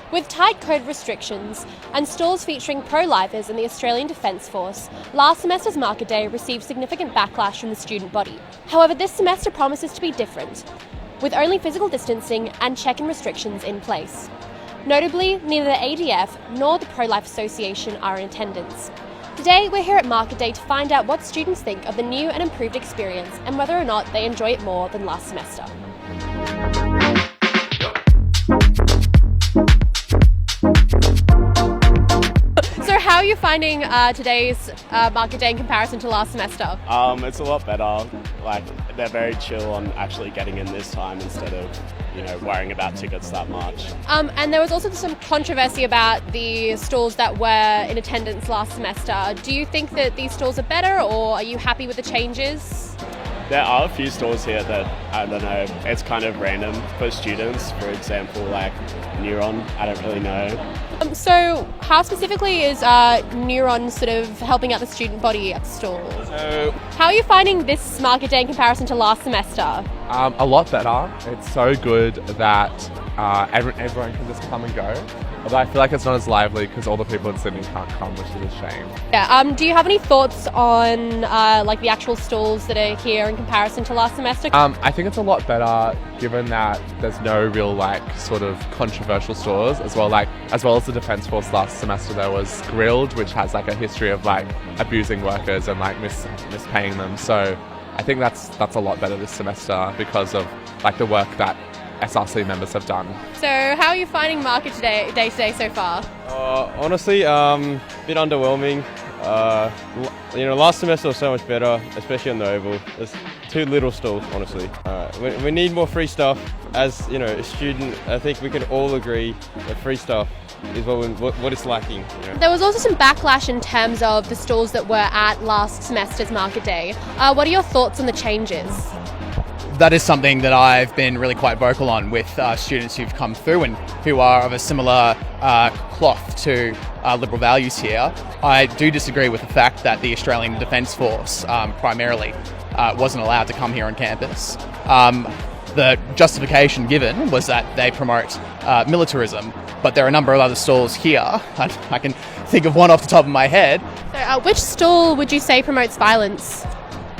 With tight code restrictions and stalls featuring pro-lifers in the Australian Defence Force, last semester's market day received significant backlash from the student body. However, this semester promises to be different, with only physical distancing and check-in restrictions in place. Notably, neither the ADF nor the Pro-Life Association are in attendance. Today, we're here at Market Day to find out what students think of the new and improved experience and whether or not they enjoy it more than last semester. So how are you finding today's Market Day in comparison to last semester? It's a lot better. Like, they're very chill on actually getting in this time instead of, worrying about tickets that much. And there was also some controversy about the stalls that were in attendance last semester. Do you think that these stalls are better, or are you happy with the changes? There are a few stalls here that, I don't know, it's kind of random for students. For example, like Neuron, I don't really know. So how specifically is Neuron sort of helping out the student body at the stall? How are you finding this market day in comparison to last semester? A lot better. It's so good that everyone can just come and go. Although I feel like it's not as lively because all the people in Sydney can't come, which is a shame. Yeah. Do you have any thoughts on like the actual stalls that are here in comparison to last semester? I think it's a lot better given that there's no real sort of controversial stalls as well as the Defence Force last semester. There was Grilled, which has a history of abusing workers and mispaying them. So I think that's a lot better this semester because of the work that SRC members have done. So how are you finding market day today so far? Honestly, bit underwhelming. Last semester was so much better, especially on the Oval. There's too little stalls, honestly. We need more free stuff. As a student, I think we can all agree that free stuff is what it's lacking. There was also some backlash in terms of the stalls that were at last semester's market day. What are your thoughts on the changes? That is something that I've been really quite vocal on with students who've come through and who are of a similar cloth to liberal values here. I do disagree with the fact that the Australian Defence Force primarily wasn't allowed to come here on campus. The justification given was that they promote militarism, but there are a number of other stalls here. I can think of one off the top of my head. So, which stall would you say promotes violence?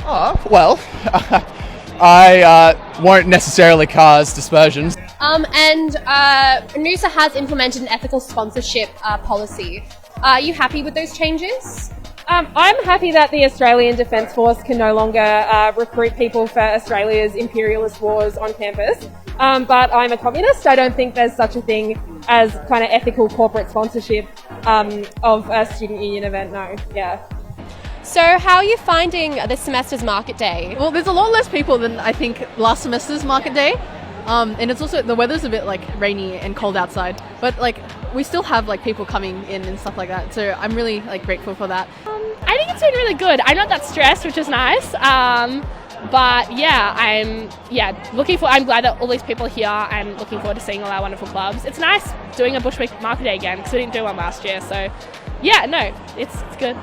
Well, I won't necessarily cast dispersions. And Noosa has implemented an ethical sponsorship policy. Are you happy with those changes? I'm happy that the Australian Defence Force can no longer recruit people for Australia's imperialist wars on campus. But I'm a communist. I don't think there's such a thing as kind of ethical corporate sponsorship of a student union event, no. Yeah. So how are you finding this semester's market day? Well, there's a lot less people than I think last semester's market day. And it's also, the weather's a bit rainy and cold outside, but we still have people coming in and stuff like that. So I'm really grateful for that. I think it's been really good. I'm not that stressed, which is nice. But yeah, I'm glad that all these people are here. I'm looking forward to seeing all our wonderful clubs. It's nice doing a Bushwick Market Day again because we didn't do one last year. So yeah, no, it's good.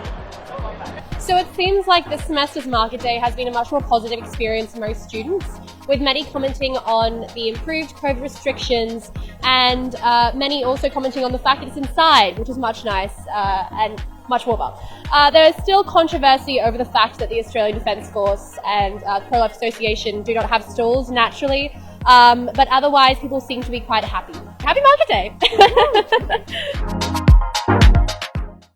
So it seems like this semester's market day has been a much more positive experience for most students, with many commenting on the improved COVID restrictions and many also commenting on the fact that it's inside, which is much nice and much warmer. There is still controversy over the fact that the Australian Defence Force and Pro-Life Association do not have stalls naturally, but otherwise people seem to be quite happy. Happy market day!